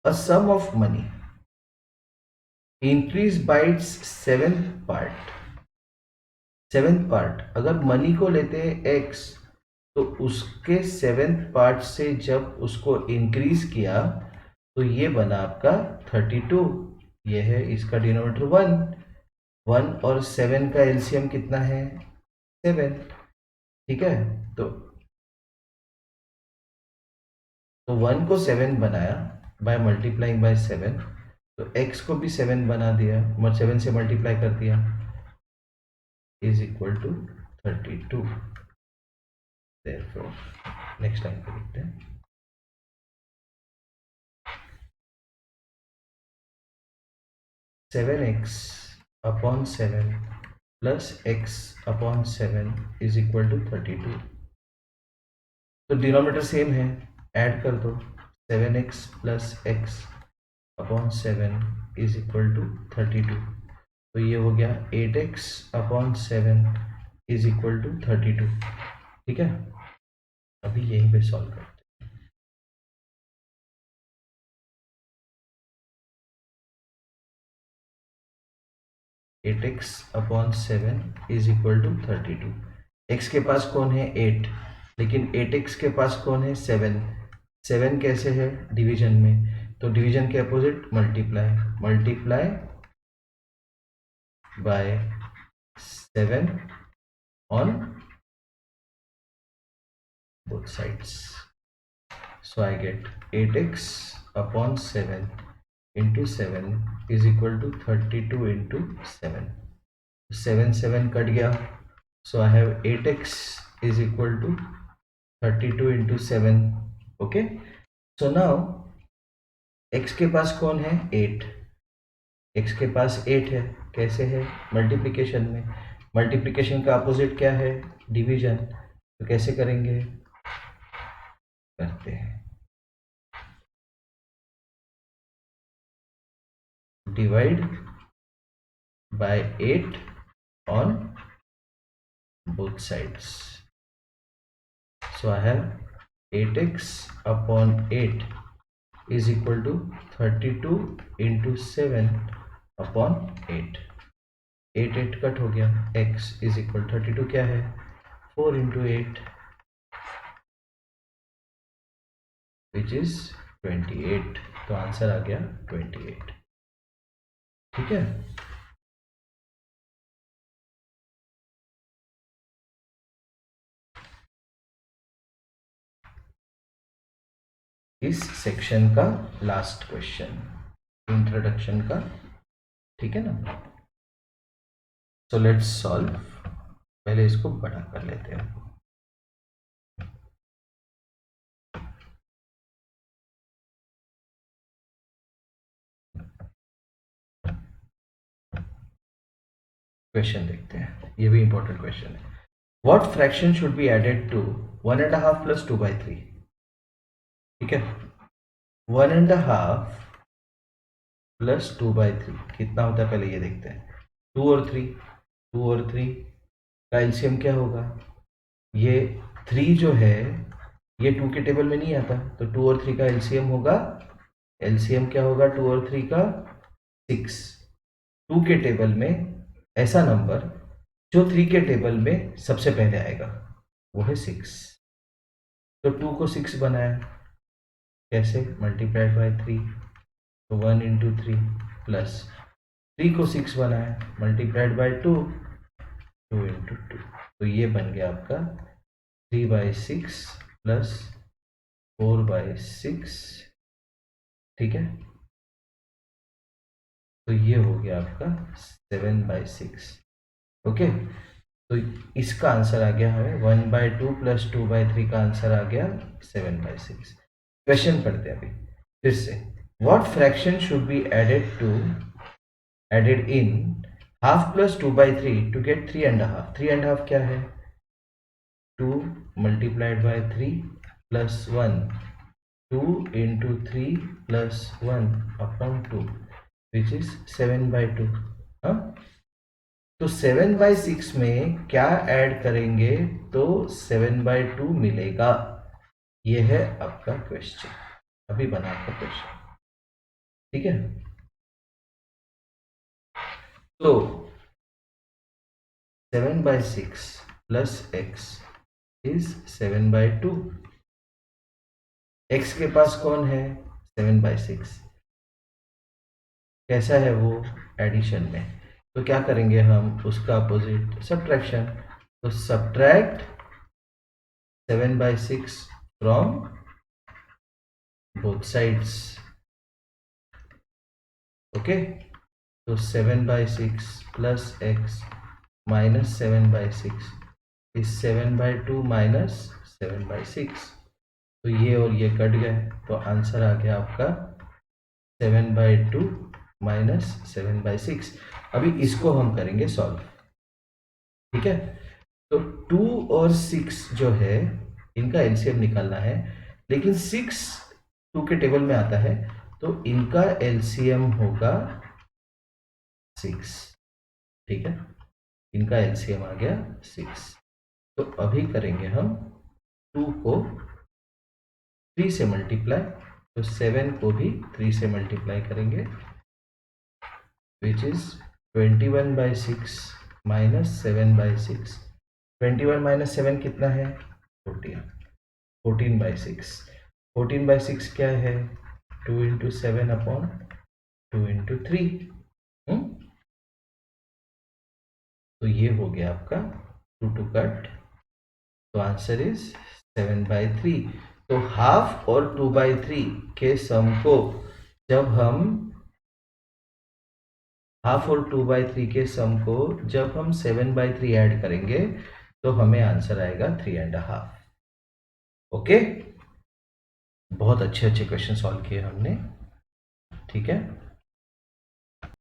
A sum of money increase by its seventh part. अगर मनी को लेते हैं एक्स, तो उसके सेवेंथ पार्ट से जब उसको इंक्रीज किया तो ये बना आपका 32। ये है इसका डिनोमिनेटर 1। 1 और 7 का एलसीएम कितना है? 7। ठीक है। तो 1 को 7 बनाया बाय मल्टीप्लाइंग बाय 7, तो x को भी 7 बना दिया, 7 से मल्टीप्लाई कर दिया, is equal to 32। Therefore next time पे लिखते हैं 7x upon 7 plus x upon 7 is equal to 32। तो डिनोमिनेटर सेम है, ऐड कर दो। 7x plus x upon 7 is equal to 32। तो ये हो गया 8x upon 7 is equal to 32। ठीक है। अभी यहीं पे सॉल्व करते हैं। 8x upon 7 is equal to 32। x के पास कौन है? 8। लेकिन 8x के पास कौन है? 7। 7 कैसे है? डिवीजन में। तो डिवीजन के opposite multiply, multiply by 7 on both sides. So I get 8x upon 7 into 7 is equal to 32 into 7. 7 7 cut गया, so I have 8x is equal to 32 into 7. Okay, so now x के पास कौन है? 8। x के पास 8 है, कैसे है? Multiplication में। Multiplication का अपोजिट क्या है? डिवीजन। तो कैसे करेंगे? करते हैं, divide by 8 on both sides. So I have 8x upon 8 is equal to 32 into 7 upon 8. 8 8 cut हो गया, x is equal 32 क्या है? 4 into 8 which is 28। तो आंसर आ गया 28। ठीक है। इस सेक्शन का लास्ट क्वेश्चन, इंट्रोडक्शन का। ठीक है ना। So let's solve. पहले इसको बड़ा कर लेते हैं। क्वेश्चन देखते हैं, ये भी इंपॉर्टेंट क्वेश्चन है। What fraction should be added to 1.5 plus 2/3? ठीक है। 1.5 प्लस 2/3 कितना होता है? पहले ये देखते हैं। 2 और 3, 2 और 3 का एलसीएम क्या होगा? ये 3 जो है ये 2 के टेबल में नहीं आता, तो 2 और 3 का एलसीएम होगा एलसीएम क्या होगा 2 और 3 का 6। 2 के टेबल में ऐसा नंबर जो 3 के टेबल में सबसे पहले आएगा वो है 6। तो 2 को 6 बनाया कैसे, मल्टीप्लाइड बाय 3, तो 1 इंटू 3 प्लस 3 को 6 बनाया मल्टीप्लाइड बाय 2, 2 इंटू 2, तो ये बन गया आपका 3/6 प्लस 4/6, ठीक है। तो ये हो गया आपका 7/6, ओके। तो इसका आंसर आ गया हमें 1/2 प्लस 2/3 का आंसर आ गया 7/6। क्वेश्चन पढ़ते हैं अभी फिर से। What fraction should be added in half plus 2/3 to get 3.5। 3.5 क्या है, 2 multiplied by 3 plus 1, 2 into 3 plus 1 upon 2 which is 7/2। हाँ, तो 7/6 में क्या ऐड करेंगे तो 7/2 मिलेगा। ये है आपका क्वेश्चन, अभी बना आपका क्वेश्चन, ठीक है। तो 7/6 प्लस x इज 7/2। x के पास कौन है 7/6, कैसा है वो एडिशन में, तो क्या करेंगे हम उसका अपोजिट सब्ट्रैक्शन। तो subtract 7/6 from both sides, okay. तो 7/6 plus x minus 7/6 is 7/2 minus 7/6, तो ये और ये कट गए, तो आंसर आ गया आपका 7/2 माइनस 7/6। अभी इसको हम करेंगे सॉल्व, ठीक है। तो 2 और 6 जो है इनका एलसीएम निकालना है, लेकिन 6 2 के टेबल में आता है तो इनका एलसीएम होगा 6, ठीक है। इनका एलसीएम आ गया 6। तो अभी करेंगे हम 2 को 3 से मल्टीप्लाई, तो 7 को भी 3 से मल्टीप्लाई करेंगे विच इज 21/6 माइनस 7/6। 21 माइनस 7 कितना है 14, 14/6। 14/6 क्या है 2 इंटू 7 अपॉन 2 इंटू 3। तो ये हो गया आपका 2 कट, तो आंसर इज 7/3। तो हाफ और 2/3 के सम को जब हम हाफ और 2/3 के सम को जब हम 7/3 ऐड करेंगे तो हमें आंसर आएगा 3.5, ओके। बहुत अच्छे अच्छे क्वेश्चन सॉल्व किए हमने, ठीक है।